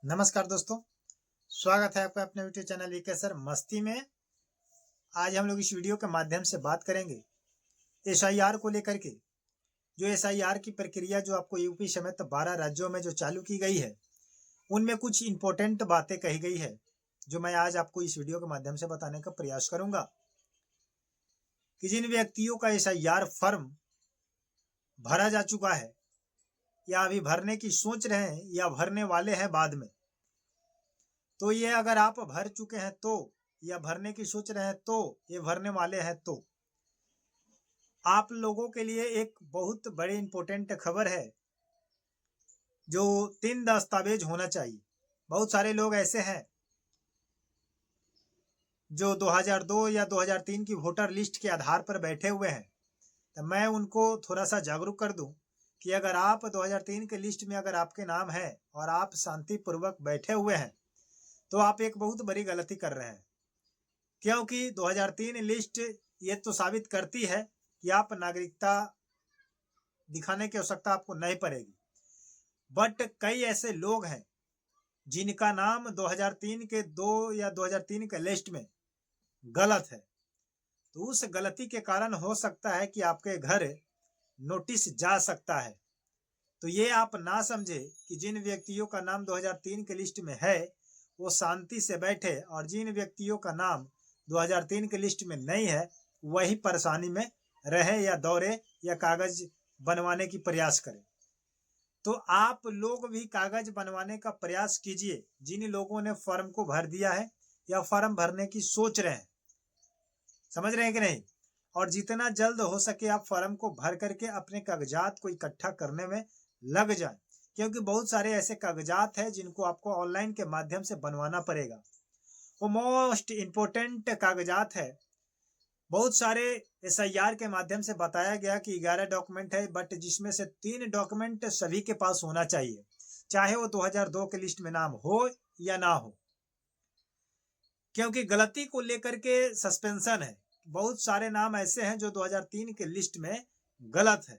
नमस्कार दोस्तों, स्वागत है आपका अपने यूट्यूब चैनल वीके सर मस्ती में। आज हम लोग इस वीडियो के माध्यम से बात करेंगे एसआईआर को लेकर के। जो एसआईआर की प्रक्रिया जो आपको यूपी समेत 12 राज्यों में जो चालू की गई है, उनमें कुछ इंपॉर्टेंट बातें कही गई है जो मैं आज आपको इस वीडियो के माध्यम से बताने का प्रयास करूंगा कि जिन व्यक्तियों का एसआईआर फॉर्म भरा जा चुका है या अभी भरने की सोच रहे हैं या भरने वाले हैं बाद में, तो ये अगर आप भर चुके हैं तो या भरने की सोच रहे हैं तो ये भरने वाले हैं तो आप लोगों के लिए एक बहुत बड़ी इंपॉर्टेंट खबर है जो 3 दस्तावेज होना चाहिए। बहुत सारे लोग ऐसे हैं जो 2002 या 2003 की वोटर लिस्ट के आधार पर बैठे हुए हैं, तो मैं उनको थोड़ा सा जागरूक कर दूं कि अगर आप 2003 के लिस्ट में अगर आपके नाम है और आप शांतिपूर्वक बैठे हुए हैं तो आप एक बहुत बड़ी गलती कर रहे हैं, क्योंकि 2003 लिस्ट ये तो साबित करती है कि आप नागरिकता दिखाने की आवश्यकता आपको नहीं पड़ेगी। बट कई ऐसे लोग हैं जिनका नाम 2003 के 2 या 2003 के लिस्ट में गलत है, तो उस गलती के कारण हो सकता है कि आपके घर नोटिस जा सकता है। तो ये आप ना समझे कि जिन व्यक्तियों का नाम 2003 के लिस्ट में है वो शांति से बैठे और जिन व्यक्तियों का नाम 2003 के लिस्ट में नहीं है वही परेशानी में रहे या दौड़े या कागज बनवाने की प्रयास करें। तो आप लोग भी कागज बनवाने का प्रयास कीजिए जिन लोगों ने फॉर्म को भर दिया है या फॉर्म भरने की सोच रहे हैं। समझ रहे हैं कि नहीं? और जितना जल्द हो सके आप फॉर्म को भर करके अपने कागजात को इकट्ठा करने में लग जाए, क्योंकि बहुत सारे ऐसे कागजात हैं जिनको आपको ऑनलाइन के माध्यम से बनवाना पड़ेगा। वो मोस्ट इम्पोर्टेंट कागजात है। बहुत सारे एसआईआर के माध्यम से बताया गया कि 11 डॉक्यूमेंट है, बट जिसमें से 3 डॉक्यूमेंट सभी के पास होना चाहिए, चाहे वो 2002 के लिस्ट में नाम हो या ना हो, क्योंकि गलती को लेकर के सस्पेंशन है। बहुत सारे नाम ऐसे हैं जो 2003 के लिस्ट में गलत है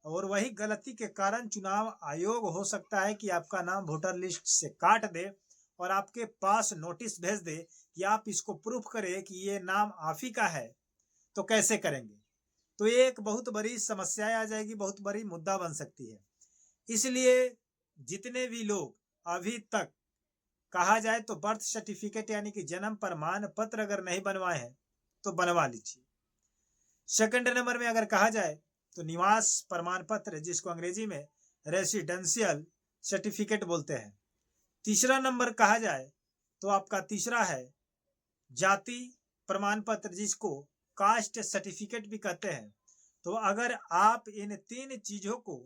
और वही गलती के कारण चुनाव आयोग हो सकता है कि आपका नाम वोटर लिस्ट से काट दे और आपके पास नोटिस भेज दे कि आप इसको प्रूफ करें कि ये नाम आप ही का है। तो कैसे करेंगे? तो ये एक बहुत बड़ी समस्या आ जाएगी, बहुत बड़ी मुद्दा बन सकती है। इसलिए जितने भी लोग अभी तक कहा जाए तो बर्थ सर्टिफिकेट यानी कि जन्म प्रमाण पत्र अगर नहीं बनवाए हैं तो बनवा लीजिए। सेकंड नंबर में अगर कहा जाए तो निवास प्रमाण पत्र, जिसको अंग्रेजी में रेसिडेंशियल सर्टिफिकेट बोलते हैं। तीसरा नंबर कहा जाए तो आपका तीसरा है जाति प्रमाण पत्र, जिसको कास्ट सर्टिफिकेट भी कहते हैं। तो अगर आप इन 3 चीजों को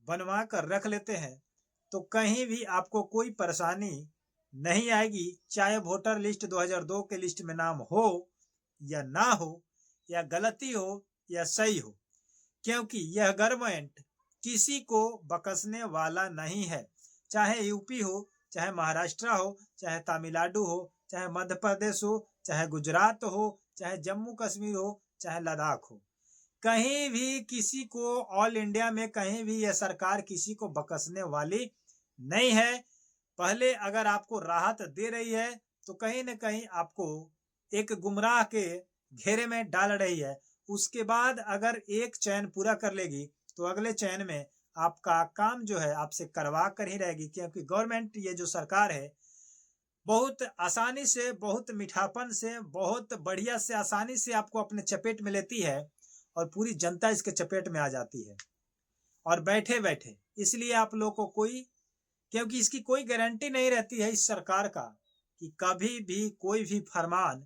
बनवा कर रख लेते हैं तो कहीं भी आपको कोई परेशानी नहीं आएगी, चाहे वोटर लिस्ट 2002 के लिस्ट में नाम हो या ना हो, या गलती हो या सही हो, क्योंकि यह गवर्नमेंट किसी को बकसने वाला नहीं है। चाहे यूपी हो, चाहे महाराष्ट्र हो, चाहे तमिलनाडु हो, चाहे मध्य प्रदेश हो, चाहे गुजरात हो, चाहे जम्मू कश्मीर हो, चाहे लद्दाख हो, कहीं भी किसी को ऑल इंडिया में कहीं भी यह सरकार किसी को बकसने वाली नहीं है। पहले अगर आपको राहत दे रही है तो कहीं न कहीं आपको एक गुमराह के घेरे में डाल रही है। उसके बाद अगर एक चयन पूरा कर लेगी तो अगले चयन में आपका काम जो है आपसे करवा कर ही रहेगी, क्योंकि गवर्नमेंट ये जो सरकार है बहुत आसानी से, बहुत मीठापन से, बहुत बढ़िया से, आसानी से आपको अपने चपेट में लेती है और पूरी जनता इसके चपेट में आ जाती है और बैठे बैठे। इसलिए आप लोग को कोई, क्योंकि इसकी कोई गारंटी नहीं रहती है इस सरकार का कि कभी भी कोई भी फरमान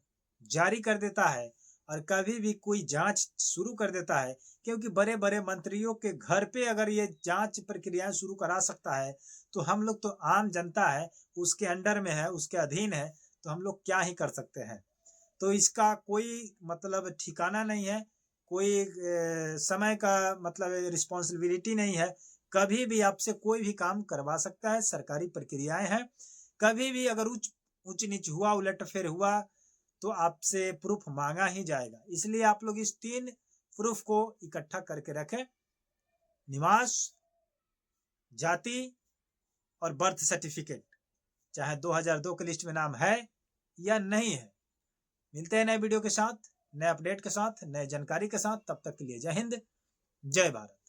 जारी कर देता है और कभी भी कोई जांच शुरू कर देता है, क्योंकि बड़े बड़े मंत्रियों के घर पे अगर ये जांच प्रक्रियाएं शुरू करा सकता है तो हम लोग तो आम जनता है, उसके अंडर में है, उसके अधीन है, तो हम लोग क्या ही कर सकते हैं। तो इसका कोई मतलब ठिकाना नहीं है, कोई समय का मतलब रिस्पॉन्सिबिलिटी नहीं है। कभी भी आपसे कोई भी काम करवा सकता है, सरकारी प्रक्रियाएं हैं। कभी भी अगर ऊंच नीच हुआ, उलटफेर हुआ, तो आपसे प्रूफ मांगा ही जाएगा। इसलिए आप लोग इस 3 प्रूफ को इकट्ठा करके रखें, निवास, जाति और बर्थ सर्टिफिकेट। चाहे 2002 के लिस्ट में नाम है या नहीं है। मिलते हैं नए वीडियो के साथ, नए अपडेट के साथ, नए जानकारी के साथ। तब तक के लिए जय हिंद, जय भारत।